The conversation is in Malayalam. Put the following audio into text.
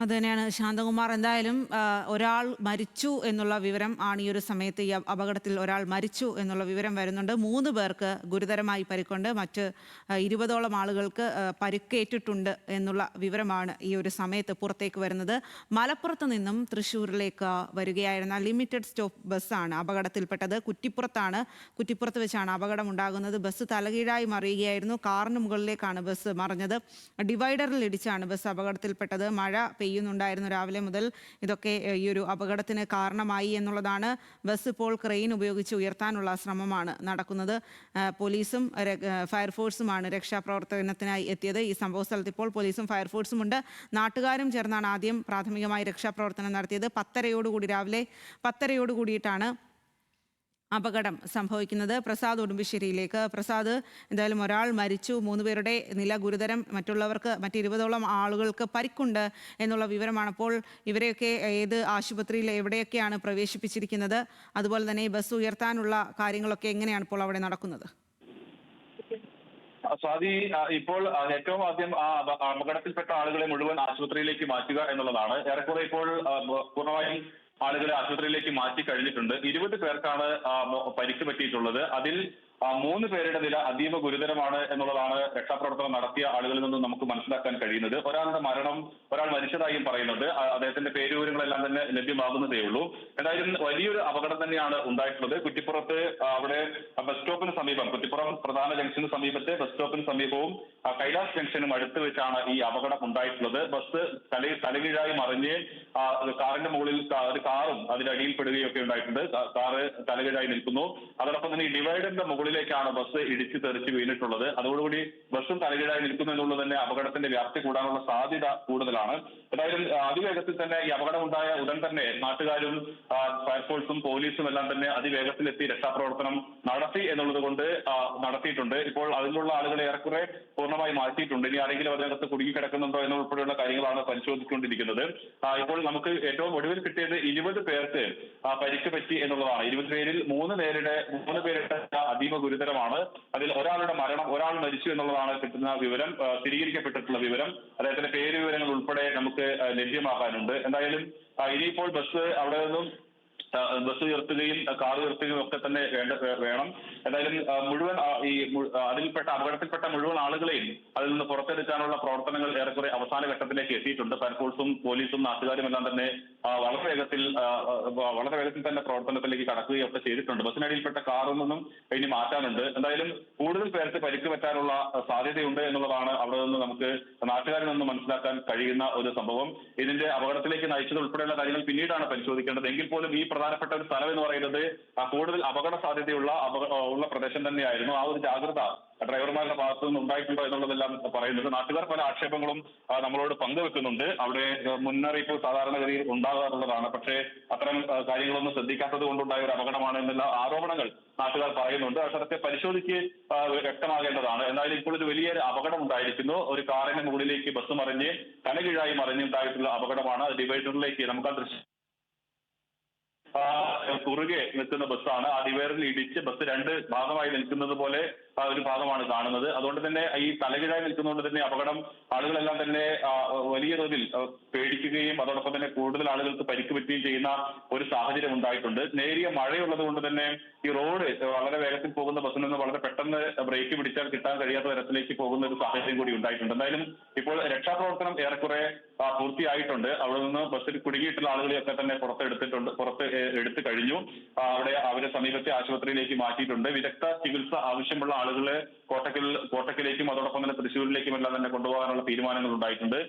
അതുതന്നെയാണ് ശാന്തകുമാർ. എന്തായാലും ഒരാൾ മരിച്ചു എന്നുള്ള വിവരം ആണ് ഈ ഒരു സമയത്ത്, ഈ അപകടത്തിൽ ഒരാൾ മരിച്ചു എന്നുള്ള വിവരം വരുന്നുണ്ട്. 3 പേർക്ക് ഗുരുതരമായി പരിക്കുണ്ട്. മറ്റ് 20ഓളം ആളുകൾക്ക് പരിക്കേറ്റിട്ടുണ്ട് എന്നുള്ള വിവരമാണ് ഈ ഒരു സമയത്ത് പുറത്തേക്ക് വരുന്നത്. മലപ്പുറത്ത് നിന്നും തൃശ്ശൂരിലേക്ക് വരികയായിരുന്ന ലിമിറ്റഡ് സ്റ്റോപ്പ് ബസ്സാണ് അപകടത്തിൽപ്പെട്ടത്. കുറ്റിപ്പുറത്ത് വെച്ചാണ് അപകടം ഉണ്ടാകുന്നത്. ബസ് തലകീഴായി മറിയുകയായിരുന്നു. കാറിന് മുകളിലേക്കാണ് ബസ് മറിഞ്ഞത്. ഡിവൈഡറിൽ ഇടിച്ചാണ് ബസ് അപകടത്തിൽപ്പെട്ടത്. മഴ പെയ്യുന്നുണ്ടായിരുന്നു രാവിലെ മുതൽ. ഇതൊക്കെ ഈ ഒരു അപകടത്തിന് കാരണമായി എന്നുള്ളതാണ്. ബസ് ഇപ്പോൾ ക്രെയിൻ ഉപയോഗിച്ച് ഉയർത്താനുള്ള ശ്രമമാണ് നടക്കുന്നത്. പോലീസും ഫയർഫോഴ്സുമാണ് രക്ഷാപ്രവർത്തനത്തിനായി എത്തിയത്. ഈ സംഭവ സ്ഥലത്ത് ഇപ്പോൾ പോലീസും ഫയർഫോഴ്സും ഉണ്ട്. നാട്ടുകാരും ചേർന്നാണ് ആദ്യം പ്രാഥമികമായി രക്ഷാപ്രവർത്തനം നടത്തിയത്. രാവിലെ 10:30 കൂടിയിട്ടാണ് അപകടം സംഭവിക്കുന്നത്. പ്രസാദ് ഉടുമ്പശ്ശേരിയിലേക്ക്. പ്രസാദ്, എന്തായാലും ഒരാൾ മരിച്ചു, 3 പേരുടെ നില ഗുരുതരം, മറ്റ് 20ഓളം ആളുകൾക്ക് പരിക്കുണ്ട് എന്നുള്ള വിവരമാണ്. അപ്പോൾ ഇവരെയൊക്കെ ഏത് ആശുപത്രിയിൽ എവിടെയൊക്കെയാണ് പ്രവേശിപ്പിച്ചിരിക്കുന്നത്? അതുപോലെ തന്നെ ഈ ബസ് ഉയർത്താനുള്ള കാര്യങ്ങളൊക്കെ എങ്ങനെയാണ് ഇപ്പോൾ അവിടെ നടക്കുന്നത്? സ്വാതി, ഇപ്പോൾ ഏറ്റവും ആദ്യം അപകടത്തിൽപ്പെട്ട ആളുകളെ മുഴുവൻ ആശുപത്രിയിലേക്ക് മാറ്റുക എന്നുള്ളതാണ്. ഏറെക്കുറെ ഇപ്പോൾ പൂർണ്ണമായും ആളുകളെ ആശുപത്രിയിലേക്ക് മാറ്റി കഴിഞ്ഞിട്ടുണ്ട്. 20 പേർക്കാണ് പരിക്ക് പറ്റിയിട്ടുള്ളത്. അതിൽ 3 പേരുടെ നില അതീവ ഗുരുതരമാണ് എന്നുള്ളതാണ് രക്ഷാപ്രവർത്തനം നടത്തിയ ആളുകളിൽ നിന്നും നമുക്ക് മനസ്സിലാക്കാൻ കഴിയുന്നത്. ഒരാൾ മരിച്ചതായും പറയുന്നത്. അദ്ദേഹത്തിന്റെ പേരുവിവരങ്ങളെല്ലാം തന്നെ ലഭ്യമാകുന്നതേ ഉള്ളൂ. എന്തായാലും വലിയൊരു അപകടം തന്നെയാണ് ഉണ്ടായിട്ടുള്ളത്. കുറ്റിപ്പുറത്ത് അവിടെ ബസ് സ്റ്റോപ്പിന് സമീപം, കുറ്റിപ്പുറം പ്രധാന ജംഗ്ഷന് സമീപത്തെ ബസ് സ്റ്റോപ്പിന് സമീപവും കൈലാസ് ജംഗ്ഷനും അടുത്ത് വെച്ചാണ് ഈ അപകടം ഉണ്ടായിട്ടുള്ളത്. ബസ് തലകീഴായി മറിഞ്ഞ് കാറിന്റെ മുകളിൽ കാറും അതിനടിയിൽ പെടുകയൊക്കെ ഉണ്ടായിട്ടുണ്ട്. കാറ് തലകീഴായി നിൽക്കുന്നു. അതോടൊപ്പം തന്നെ ഈ ഡിവൈഡറിന്റെ മുകളിലേക്കാണ് ബസ് ഇടിച്ചു തെറിച്ച് വീണിട്ടുള്ളത്. അതോടുകൂടി ബസ്സും തലകീഴായി നിൽക്കുന്നു എന്നുള്ളത് തന്നെ അപകടത്തിന്റെ വ്യാപ്തി കൂടാനുള്ള സാധ്യത കൂടുതലാണ്. എന്തായാലും അതിവേഗത്തിൽ തന്നെ ഈ അപകടമുണ്ടായ ഉടൻ തന്നെ നാട്ടുകാരും ഫയർഫോഴ്സും പോലീസും എല്ലാം തന്നെ അതിവേഗത്തിലെത്തി രക്ഷാപ്രവർത്തനം നടത്തി എന്നുള്ളത് കൊണ്ട് നടത്തിയിട്ടുണ്ട്. ഇപ്പോൾ അതിലുള്ള ആളുകളെ ഏറെക്കുറെ പൂർണ്ണമായി മാറ്റിയിട്ടുണ്ട്. ഇനി ആരെങ്കിലും അതിനകത്ത് കുടുങ്ങിക്കിടക്കുന്നുണ്ടോ എന്നുൾപ്പെടെയുള്ള കാര്യങ്ങളാണ് പരിശോധിച്ചുകൊണ്ടിരിക്കുന്നത്. ഇപ്പോൾ നമുക്ക് ഏറ്റവും ഒടുവിൽ കിട്ടിയത് 20 പേർക്ക് പരിക്ക് പറ്റി എന്നുള്ളതാണ്. 20 പേരിൽ 3 പേരുടെ അതീവ ഗുരുതരമാണ്. അതിൽ ഒരാൾ മരിച്ചു എന്നുള്ളതാണ് കിട്ടുന്ന വിവരം, സ്ഥിരീകരിക്കപ്പെട്ടിട്ടുള്ള വിവരം. അദ്ദേഹത്തിന്റെ പേര് വിവരങ്ങൾ ഉൾപ്പെടെ നമുക്ക് ലഭ്യമാക്കാനുണ്ട്. എന്തായാലും ഇനിയിപ്പോൾ അവിടെ നിന്നും ബസ് ഉയർത്തുകയും കാർ ഉയർത്തുകയും ഒക്കെ തന്നെ വേണം. എന്തായാലും മുഴുവൻ അപകടത്തിൽപ്പെട്ട മുഴുവൻ ആളുകളെയും അതിൽ നിന്ന് പുറത്തെടുക്കാനുള്ള പ്രവർത്തനങ്ങൾ ഏറെക്കുറെ അവസാന ഘട്ടത്തിലേക്ക് എത്തിയിട്ടുണ്ട്. ഫയർഫോഴ്സും പോലീസും നാട്ടുകാരും എല്ലാം തന്നെ വളരെ വേഗത്തിൽ തന്നെ പ്രവർത്തനത്തിലേക്ക് കടക്കുകയൊക്കെ ചെയ്തിട്ടുണ്ട്. ബസ്സിനടിയിൽപ്പെട്ട കാറിൽ നിന്നും ഇനി മാറ്റാനുണ്ട്. എന്തായാലും കൂടുതൽ പേർക്ക് പരിക്ക് പറ്റാനുള്ള സാധ്യതയുണ്ട് എന്നുള്ളതാണ് അവിടെ നിന്ന് നമുക്ക് നാട്ടുകാരിൽ നിന്ന് മനസ്സിലാക്കാൻ കഴിയുന്ന ഒരു സംഭവം. ഇതിന്റെ അപകടത്തിലേക്ക് നയിച്ചത് ഉൾപ്പെടെയുള്ള കാര്യങ്ങൾ പിന്നീടാണ് പരിശോധിക്കേണ്ടത്. എങ്കിൽ പോലും ഈ പ്രധാനപ്പെട്ട ഒരു സ്ഥലം എന്ന് പറയുന്നത് കൂടുതൽ അപകട സാധ്യതയുള്ള പ്രദേശം തന്നെയായിരുന്നു. ആ ഒരു ജാഗ്രത ഡ്രൈവർമാരുടെ ഭാഗത്തു നിന്ന് ഉണ്ടായിട്ടുണ്ടോ എന്നുള്ളതെല്ലാം പറയുന്നത്. നാട്ടുകാർ പല ആക്ഷേപങ്ങളും നമ്മളോട് പങ്കുവെക്കുന്നുണ്ട്. അവിടെ മുന്നറിയിപ്പ് സാധാരണഗതിയിൽ ഉണ്ടാകാറുള്ളതാണ്. പക്ഷേ അത്തരം കാര്യങ്ങളൊന്നും ശ്രദ്ധിക്കാത്തത് കൊണ്ടുണ്ടായ ഒരു അപകടമാണ് എന്നുള്ള ആരോപണങ്ങൾ നാട്ടുകാർ പറയുന്നുണ്ട്. അതൊക്കെ പരിശോധിച്ച് വ്യക്തമാകേണ്ടതാണ്. എന്തായാലും ഇപ്പോൾ ഒരു വലിയൊരു അപകടം ഉണ്ടായിരിക്കുന്നു. ഒരു കാറിന് മുകളിലേക്ക് ബസ് മറിഞ്ഞ് തലകീഴായി മറിഞ്ഞുണ്ടായിട്ടുള്ള അപകടമാണ്. ഡിവൈഡറിലേക്ക് നമുക്ക് ആ ദൃശ്യം കുറുകെ നിൽക്കുന്ന ബസ്സാണ്. ആ ഡിവൈഡറിൽ ഇടിച്ച് ബസ് 2 ഭാഗമായി നിൽക്കുന്നത് പോലെ ഒരു ഭാഗമാണ് കാണുന്നത്. അതുകൊണ്ട് തന്നെ ഈ തലകീഴായി നിൽക്കുന്നതുകൊണ്ട് തന്നെ അപകടം ആളുകളെല്ലാം തന്നെ വലിയ തോതിൽ പേടിക്കുകയും അതോടൊപ്പം തന്നെ കൂടുതൽ ആളുകൾക്ക് പരിക്ക് പറ്റുകയും ചെയ്യുന്ന ഒരു സാഹചര്യം ഉണ്ടായിട്ടുണ്ട്. നേരിയ മഴയുള്ളത് കൊണ്ട് തന്നെ ഈ റോഡ് വളരെ വേഗത്തിൽ പോകുന്ന ബസ്സിൽ നിന്ന് വളരെ പെട്ടെന്ന് ബ്രേക്ക് പിടിച്ചാൽ കിട്ടാൻ കഴിയാത്ത തരത്തിലേക്ക് പോകുന്ന ഒരു സാഹചര്യം കൂടി ഉണ്ടായിട്ടുണ്ട്. എന്തായാലും ഇപ്പോൾ രക്ഷാപ്രവർത്തനം ഏറെക്കുറെ പൂർത്തിയായിട്ടുണ്ട്. അവിടെ നിന്ന് ബസ്സിൽ കുടുങ്ങിയിട്ടുള്ള ആളുകളെയൊക്കെ തന്നെ എടുത്തു കഴിഞ്ഞു. അവരെ സമീപത്തെ ആശുപത്രിയിലേക്ക് മാറ്റിയിട്ടുണ്ട്. വിദഗ്ധ ചികിത്സ ആവശ്യമുള്ള ആളുകളെ കോട്ടക്കലിലേക്കും അതോടൊപ്പം തന്നെ തൃശ്ശൂരിലേക്കും എല്ലാം തന്നെ കൊണ്ടുപോകാനുള്ള തീരുമാനങ്ങൾ ഉണ്ടായിട്ടുണ്ട്.